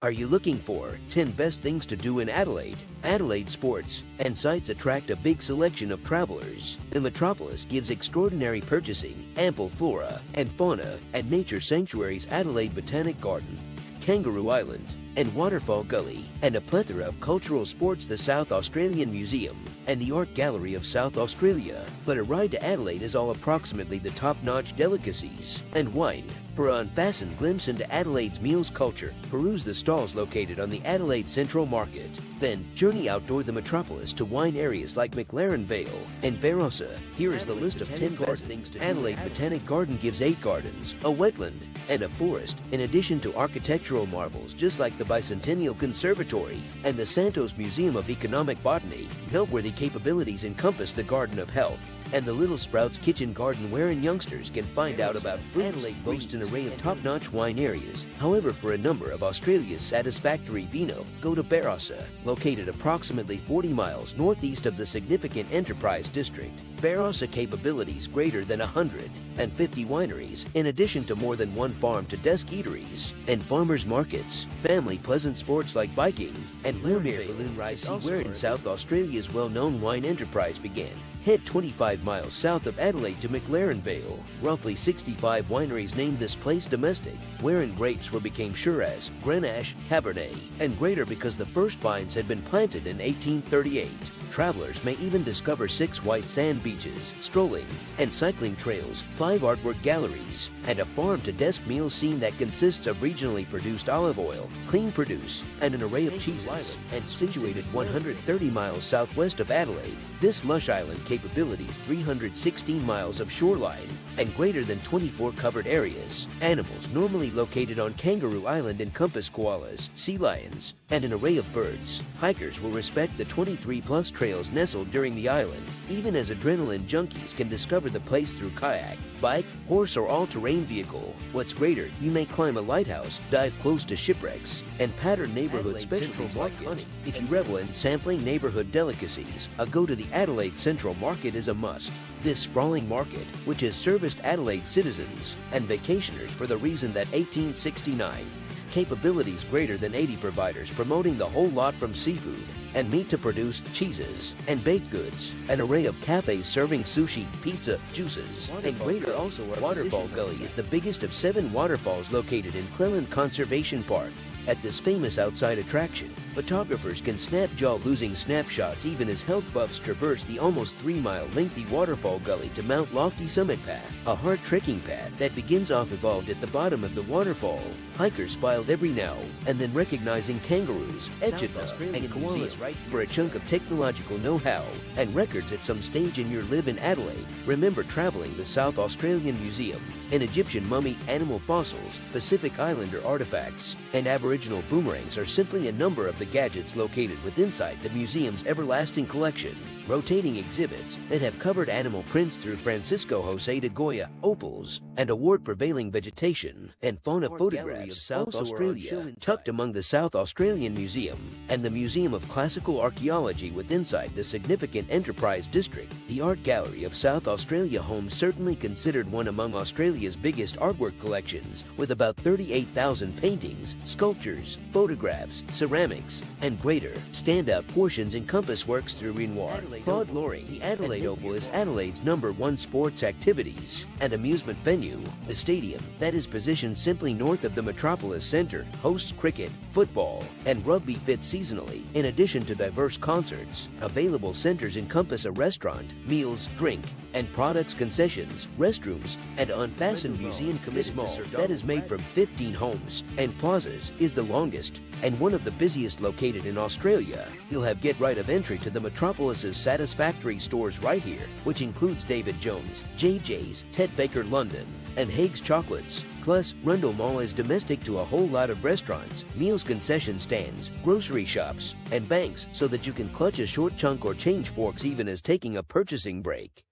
Are you looking for 10 best things to do in Adelaide? Adelaide sports and sites attract a big selection of travelers. The metropolis gives extraordinary purchasing, ample flora and fauna, and nature sanctuaries Adelaide Botanic Garden, Kangaroo Island, and Waterfall Gully, and a plethora of cultural sports, the South Australian Museum and the Art Gallery of South Australia. But a ride to Adelaide is all approximately the top-notch delicacies and wine. For an unfastened glimpse into Adelaide's meals culture, peruse the stalls located on the Adelaide Central Market. Then, journey outdoor the metropolis to wine areas like McLaren Vale And Barossa. Here is the list of 10 best things to do. Adelaide Botanic Garden gives 8 gardens, a wetland, and a forest, in addition to architectural marvels just like the Bicentennial Conservatory and the Santos Museum of Economic Botany. Noteworthy capabilities encompass the Garden of Health and the Little Sprouts Kitchen Garden, wherein youngsters can find out about fruits. Adelaide boasts an array of top-notch wine areas. However, for a number of Australia's satisfactory vino, go to Barossa, located approximately 40 miles northeast of the significant Enterprise District. Barossa capabilities greater than 150 wineries, in addition to more than one farm-to-desk eateries and farmers markets. Family pleasant sports like biking and Mermaid balloon rides, see where in South Australia's well-known wine enterprise began. Head 25 miles south of Adelaide to McLaren Vale. Roughly 65 wineries named this place domestic, wherein grapes became Shiraz, Grenache, Cabernet, and Greater because the first vines had been planted in 1838. Travelers may even discover 6 white sand beaches, strolling and cycling trails, 5 artwork galleries, and a farm-to-desk meal scene that consists of regionally produced olive oil, clean produce, and an array of cheeses. And situated 130 miles southwest of Adelaide, this lush island capabilities 316 miles of shoreline and greater than 24 covered areas. Animals normally located on Kangaroo Island encompass koalas, sea lions, and an array of birds. Hikers will respect the 23+ trails nestled during the island, even as adrenaline junkies can discover the place through kayak, bike, horse, or all-terrain vehicle. What's greater, you may climb a lighthouse, dive close to shipwrecks, and pattern neighborhood specialties like honey. If you revel in sampling neighborhood delicacies, a go to the Adelaide Central Market is a must. This sprawling market, which has serviced Adelaide citizens and vacationers for the reason that 1869, capabilities greater than 80 providers promoting the whole lot from seafood and meat to produce cheeses and baked goods, an array of cafes serving sushi, pizza, juices, and greater. Also, Waterfall Gully is the biggest of 7 waterfalls located in Cleland Conservation Park. At this famous outside attraction, photographers can snap jaw-losing snapshots even as health buffs traverse the almost 3-mile lengthy Waterfall Gully to Mount Lofty Summit Path, a hard trekking path that begins off evolved at the bottom of the waterfall. Hikers filed every now and then recognizing kangaroos, echidna, and koalas for a chunk of technological know-how and records at some stage in your live in Adelaide. Remember traveling the South Australian Museum, an Egyptian mummy, animal fossils, Pacific Islander artifacts, and Aboriginal boomerangs are simply a number of the gadgets located within the museum's everlasting collection. Rotating exhibits that have covered animal prints through Francisco Jose de Goya, opals, and award-prevailing vegetation and fauna photographs of South Australia, tucked among the South Australian Museum and the Museum of Classical Archaeology within the significant Enterprise District. The Art Gallery of South Australia home certainly considered one among Australia's biggest artwork collections, with about 38,000 paintings, sculptures, photographs, ceramics, and greater. Standout portions encompass works through Renoir, Claude Lorraine. The Adelaide Oval is Adelaide's #1 sports activities and amusement venue. The stadium, that is positioned simply north of the Metropolis Centre, hosts cricket, football, and rugby fit seasonally, in addition to diverse concerts. Available centres encompass a restaurant, meals, drink, and products concessions, restrooms, and unfastened museum committed mall that is made from 15 homes and plazas is the longest and one of the busiest located in Australia. You'll have get right of entry to the metropolis's satisfactory stores right here, which includes David Jones, JJ's, Ted Baker London, and Haig's Chocolates. Plus, Rundle Mall is domestic to a whole lot of restaurants, meals concession stands, grocery shops, and banks so that you can clutch a short chunk or change forks even as taking a purchasing break.